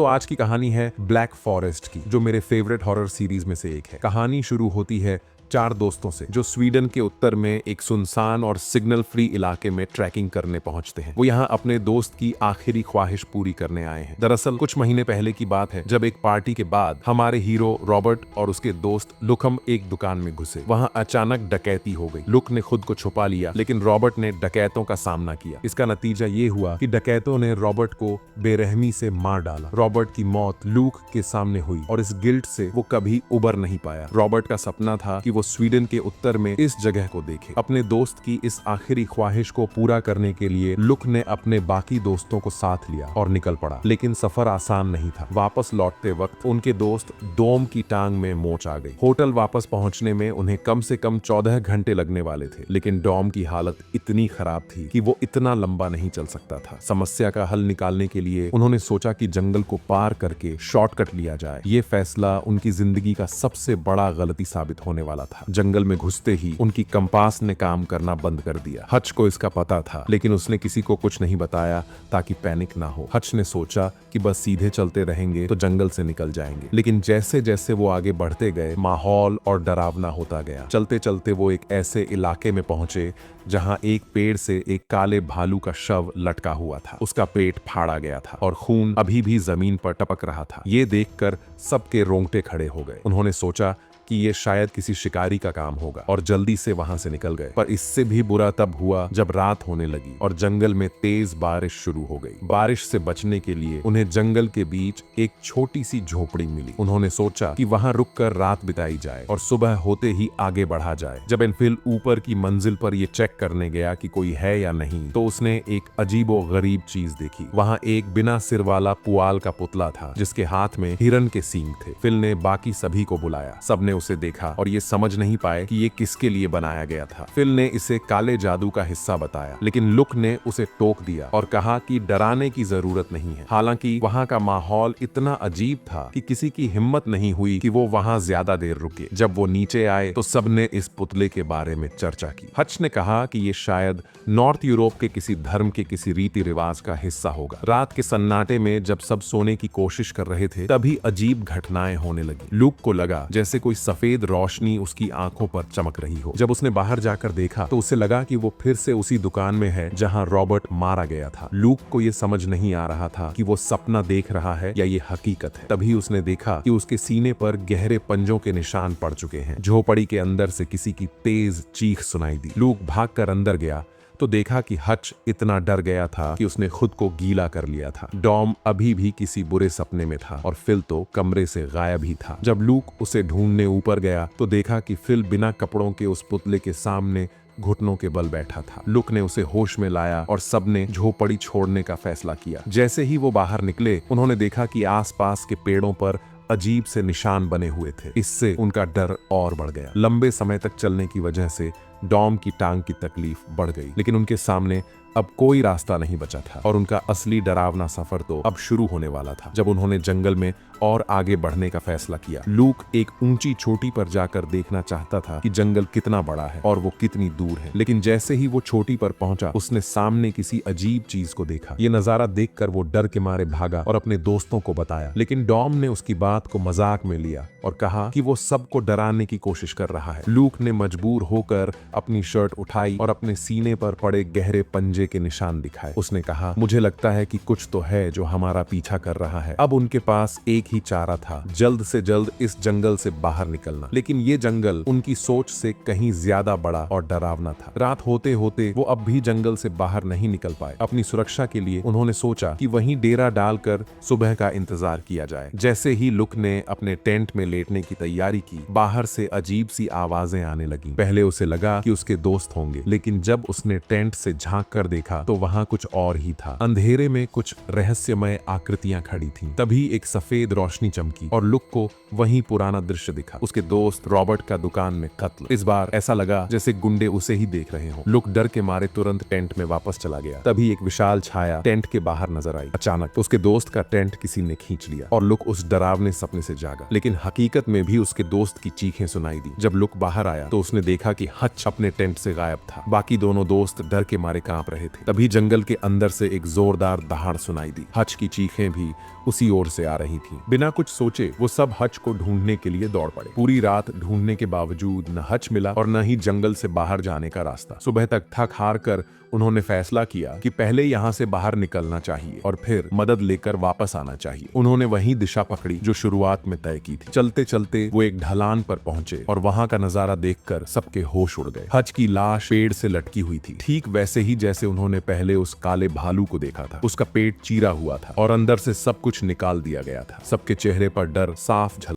तो आज की कहानी है ब्लैक फॉरेस्ट की, जो मेरे फेवरेट हॉरर सीरीज में से एक है। कहानी शुरू होती है चार दोस्तों से जो स्वीडन के उत्तर में एक सुनसान और सिग्नल फ्री इलाके में ट्रैकिंग करने पहुंचते हैं। वो यहाँ अपने दोस्त की आखिरी ख्वाहिश पूरी करने आए हैं। दरअसल कुछ महीने पहले की बात है, जब एक पार्टी के बाद हमारे हीरो रॉबर्ट और उसके दोस्त लुकम एक दुकान में घुसे। वहाँ अचानक डकैती हो गई। लुक ने खुद को छुपा लिया, लेकिन रॉबर्ट ने डकैतों का सामना किया। इसका नतीजा ये हुआ कि डकैतों ने रॉबर्ट को बेरहमी से मार डाला। रॉबर्ट की मौत लुक के सामने हुई और इस गिल्ट से वो कभी उबर नहीं पाया। रॉबर्ट का सपना था कि वो स्वीडन के उत्तर में इस जगह को देखे। अपने दोस्त की इस आखिरी ख्वाहिश को पूरा करने के लिए लुक ने अपने बाकी दोस्तों को साथ लिया और निकल पड़ा। लेकिन सफर आसान नहीं था। वापस लौटते वक्त उनके दोस्त डोम की टांग में मोच आ गई। होटल वापस पहुंचने में उन्हें कम से कम 14 घंटे लगने वाले थे, लेकिन डोम की हालत इतनी खराब थी कि वो इतना लंबा नहीं चल सकता था। समस्या का हल निकालने के लिए उन्होंने सोचा कि जंगल को पार करके शॉर्टकट लिया जाए। ये फैसला उनकी जिंदगी का सबसे बड़ा गलती साबित होने वाला था। जंगल में घुसते ही उनकी कंपास ने काम करना बंद कर दिया। हच को इसका पता था, लेकिन उसने किसी को कुछ नहीं बताया ताकि पैनिक ना हो। हच ने सोचा कि बस सीधे चलते रहेंगे तो जंगल से निकल जाएंगे, लेकिन जैसे जैसे वो आगे बढ़ते गए माहौल और डरावना होता गया। चलते चलते वो एक ऐसे इलाके में पहुंचे जहां एक पेड़ से एक काले भालू का शव लटका हुआ था। उसका पेट फाड़ा गया था और खून अभी भी जमीन पर टपक रहा था। ये देखकर सबके रोंगटे खड़े हो गए। उन्होंने सोचा कि ये शायद किसी शिकारी का काम होगा और जल्दी से वहां से निकल गए। पर इससे भी बुरा तब हुआ जब रात होने लगी और जंगल में तेज बारिश शुरू हो गई। बारिश से बचने के लिए उन्हें जंगल के बीच एक छोटी सी झोपड़ी मिली। उन्होंने सोचा कि वहां रुककर रात बिताई जाए और सुबह होते ही आगे बढ़ा जाए। जब एनफिल ऊपर की मंजिल पर ये चेक करने गया कि कोई है या नहीं, तो उसने एक अजीबो गरीब चीज देखी। वहां एक बिना सिर वाला पुआल का पुतला था जिसके हाथ में हिरन के सींग थे। फिल ने बाकी सभी को बुलाया। सबने उसे देखा और ये समझ नहीं पाए कि ये किसके लिए बनाया गया था। फिल ने इसे काले जादू का हिस्सा बताया, लेकिन लुक ने उसे टोक दिया और कहा कि डराने की जरूरत नहीं है। हालांकि वहां का माहौल इतना अजीब था कि किसी की हिम्मत नहीं हुई कि वो वहां ज्यादा देर रुके। जब वो नीचे आए तो सबने इस पुतले के बारे में चर्चा की। हच ने कहा कि ये शायद नॉर्थ यूरोप के किसी धर्म के किसी रीति रिवाज का हिस्सा होगा। रात के सन्नाटे में जब सब सोने की कोशिश कर रहे थे, तभी अजीब घटनाएं होने लगी। लुक को लगा जैसे कोई सफेद रोशनी उसकी आंखों पर चमक रही हो। जब उसने बाहर जाकर देखा तो उसे लगा कि वो फिर से उसी दुकान में है जहां रॉबर्ट मारा गया था। लूक को ये समझ नहीं आ रहा था कि वो सपना देख रहा है या ये हकीकत है। तभी उसने देखा कि उसके सीने पर गहरे पंजों के निशान पड़ चुके हैं। झोपड़ी के अंदर से किसी की तेज चीख सुनाई दी। लूक भागकर अंदर गया तो देखा कि हच इतना डर गया था कि उसने खुद को गीला कर लिया था। डॉम अभी भी किसी बुरे सपने में था और फिल तो कमरे से गायब ही था। जब लूक उसे ढूंढने ऊपर गया तो देखा कि फिल बिना कपड़ों के उस पुतले के सामने घुटनों के बल बैठा था। लुक ने उसे होश में लाया और सबने झोपड़ी छोड़ने का फैसला किया। जैसे ही वो बाहर निकले, उन्होंने देखा कि आसपास के पेड़ों पर अजीब से निशान बने हुए थे। इससे उनका डर और बढ़ गया। लंबे समय तक चलने की वजह से डॉम की टांग की तकलीफ बढ़ गई, लेकिन उनके सामने अब कोई रास्ता नहीं बचा था और उनका असली डरावना सफर तो अब शुरू होने वाला था। जब उन्होंने जंगल में और आगे बढ़ने का फैसला किया, लूक एक ऊंची चोटी पर जाकर देखना चाहता था कि जंगल कितना बड़ा है और वो कितनी दूर है। लेकिन जैसे ही वो चोटी पर पहुंचा, उसने सामने किसी अजीब चीज को देखा। ये नजारा देखकर वो डर के मारे भागा और अपने दोस्तों को बताया, लेकिन डॉम ने उसकी बात को मजाक में लिया और कहा कि वो सबको डराने की कोशिश कर रहा है। लूक ने मजबूर होकर अपनी शर्ट उठाई और अपने सीने पर पड़े गहरे पंजे के निशान दिखाए। उसने कहा, मुझे लगता है कि कुछ तो है जो हमारा पीछा कर रहा है। अब उनके पास एक ही चारा था, जल्द से जल्द इस जंगल से बाहर निकलना। लेकिन ये जंगल उनकी सोच से कहीं ज्यादा बड़ा और डरावना था। रात होते होते वो अब भी जंगल से बाहर नहीं निकल पाए। अपनी सुरक्षा के लिए उन्होंने सोचा कि वहीं डेरा डालकर सुबह का इंतजार किया जाए। जैसे ही लुक ने अपने टेंट में लेटने की तैयारी की, बाहर से अजीब सी आवाजें आने लगी। पहले उसे लगा कि उसके दोस्त होंगे, लेकिन जब उसने टेंट से झांक कर देखा तो वहां कुछ और ही था। अंधेरे में कुछ रहस्यमय आकृतियां खड़ी थीं। तभी एक सफेद रोशनी चमकी और लुक को वहीं पुराना दृश्य दिखा। उसके दोस्त रॉबर्ट का दुकान में कत्ल। इस बार ऐसा लगा जैसे गुंडे उसे ही देख रहे हों। लुक डर के मारे तुरंत टेंट में वापस चला गया। तभी एक विशाल छाया टेंट के बाहर नजर आई। अचानक उसके दोस्त का टेंट किसी ने खींच लिया और लुक उस डरावने सपने से जागा। लेकिन हकीकत में भी उसके दोस्त की चीखें सुनाई दी। जब लुक बाहर आया तो उसने देखा कि हच अपने टेंट से गायब था। बाकी दोनों दोस्त डर के मारे कांप रहे थे। तभी जंगल के अंदर से एक जोरदार दहाड़ सुनाई दी। हच की चीखें भी उसी ओर से आ रही थी। बिना कुछ सोचे वो सब हच को ढूंढने के लिए दौड़ पड़े। पूरी रात ढूंढने के बावजूद न हच मिला और न ही जंगल से बाहर जाने का रास्ता। सुबह तक थक हार कर उन्होंने फैसला किया कि पहले यहाँ से बाहर निकलना चाहिए और फिर मदद लेकर वापस आना चाहिए। उन्होंने वही दिशा पकड़ी जो शुरुआत में तय की थी। चलते चलते वो एक ढलान पर पहुंचे और वहां का नजारा देखकर सबके होश उड़ गए। हच की लाश पेड़ से लटकी हुई थी, ठीक वैसे ही जैसे उन्होंने पहले उस काले भालू को देखा था। उसका पेट चीरा हुआ था और अंदर से सब कुछ निकाल दिया गया था। सबके चेहरे पर डर साफ झलक